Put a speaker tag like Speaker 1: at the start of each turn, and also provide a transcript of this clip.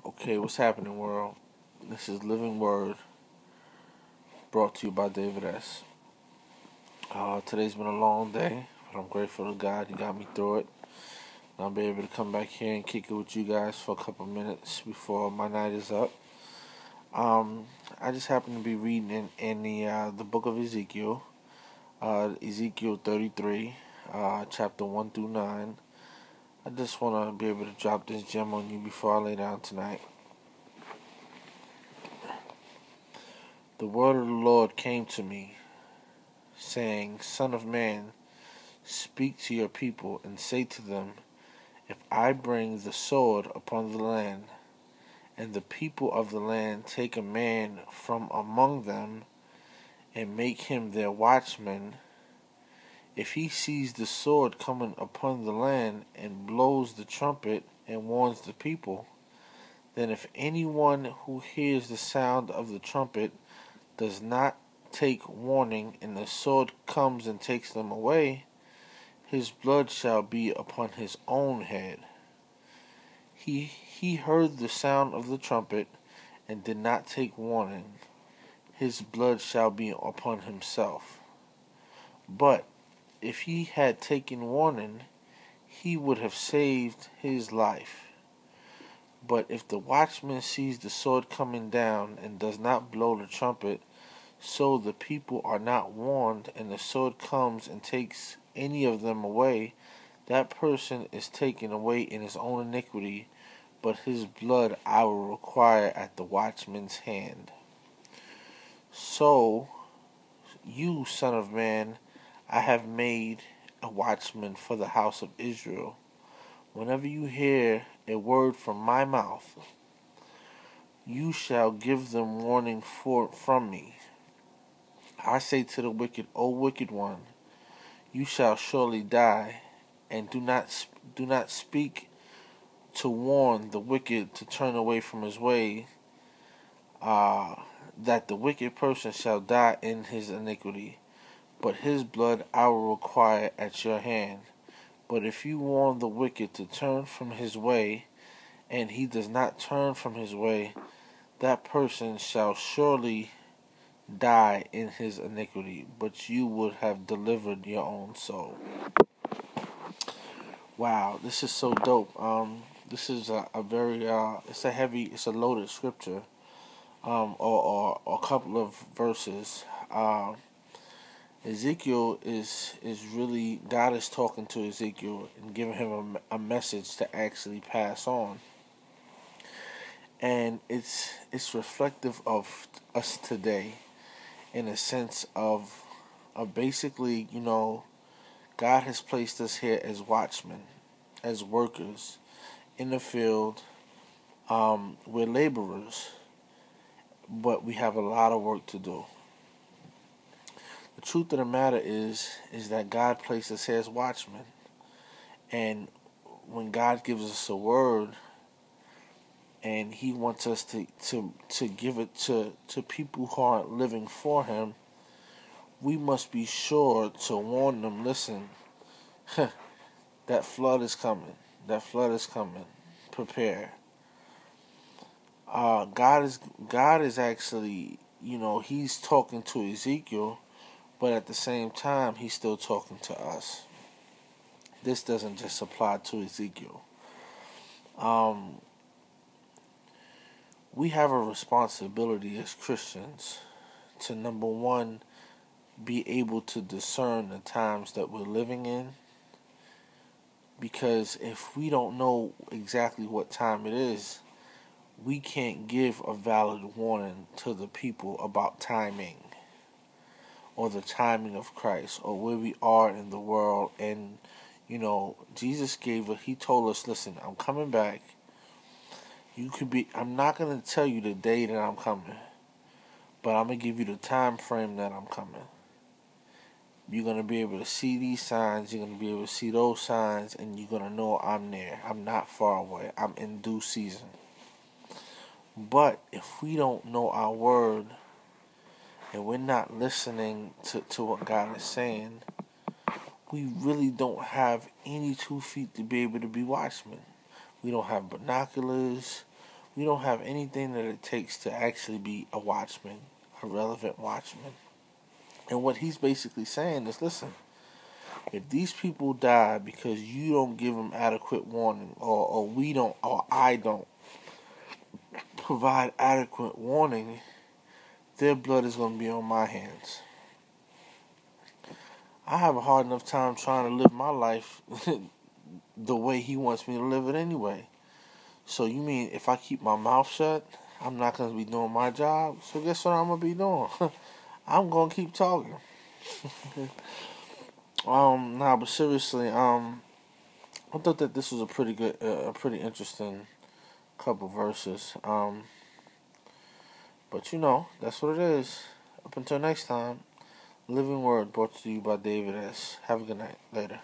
Speaker 1: Okay, what's happening, world? This is Living Word, brought to you by David S. Today's been a long day, but I'm grateful to God He got me through it. And I'll be able to come back here and kick it with you guys for a couple minutes before my night is up. I just happen to be reading in the book of Ezekiel, Ezekiel 33, chapter 1 through 9. I just want to be able to drop this gem on you before I lay down tonight. The word of the Lord came to me, saying, Son of man, speak to your people, and say to them, If I bring the sword upon the land, and the people of the land take a man from among them, and make him their watchman, if he sees the sword coming upon the land, and blows the trumpet, and warns the people, then if anyone who hears the sound of the trumpet does not take warning, and the sword comes and takes them away, his blood shall be upon his own head. He heard the sound of the trumpet, and did not take warning. His blood shall be upon himself. But if he had taken warning, he would have saved his life. But if the watchman sees the sword coming down, and does not blow the trumpet, so the people are not warned, and the sword comes and takes any of them away, that person is taken away in his own iniquity, but his blood I will require at the watchman's hand. So, you, son of man, I have made a watchman for the house of Israel. Whenever you hear a word from my mouth, you shall give them warning from me. I say to the wicked, O wicked one, you shall surely die, and do not speak to warn the wicked to turn away from his way, that the wicked person shall die in his iniquity, but his blood I will require at your hand. But if you warn the wicked to turn from his way, and he does not turn from his way, that person shall surely die in his iniquity, but you would have delivered your own soul. Wow, this is so dope. This is a very it's a loaded scripture, or a couple of verses. Ezekiel is really, God is talking to Ezekiel and giving him a message to actually pass on, and it's reflective of us today, in a sense of basically, God has placed us here as watchmen, as workers in the field. We're laborers, but we have a lot of work to do. The truth of the matter is that God placed us here as watchmen, and when God gives us a word, and He wants us to give it to people who aren't living for Him, we must be sure to warn them, listen, that flood is coming. That flood is coming. Prepare. God is actually, He's talking to Ezekiel, but at the same time, He's still talking to us. This doesn't just apply to Ezekiel. We have a responsibility as Christians to, number one, be able to discern the times that we're living in, because if we don't know exactly what time it is, we can't give a valid warning to the people about timing, or the timing of Christ, or where we are in the world. And Jesus He told us, listen, I'm coming back. I'm not going to tell you the day that I'm coming, but I'm going to give you the time frame that I'm coming. You're going to be able to see these signs, you're going to be able to see those signs, and you're going to know I'm there. I'm not far away. I'm in due season. But if we don't know our word, and we're not listening to what God is saying, we really don't have any 2 feet to be able to be watchmen. We don't have binoculars. You don't have anything that it takes to actually be a watchman, a relevant watchman. And what he's basically saying is, listen, if these people die because you don't give them adequate warning, or we don't, or I don't provide adequate warning, their blood is going to be on my hands. I have a hard enough time trying to live my life the way he wants me to live it anyway. So you mean if I keep my mouth shut, I'm not going to be doing my job? So guess what I'm going to be doing? I'm going to keep talking. But seriously, I thought that this was a pretty good, a pretty interesting couple verses. But that's what it is. Up until next time, Living Word brought to you by David S. Have a good night. Later.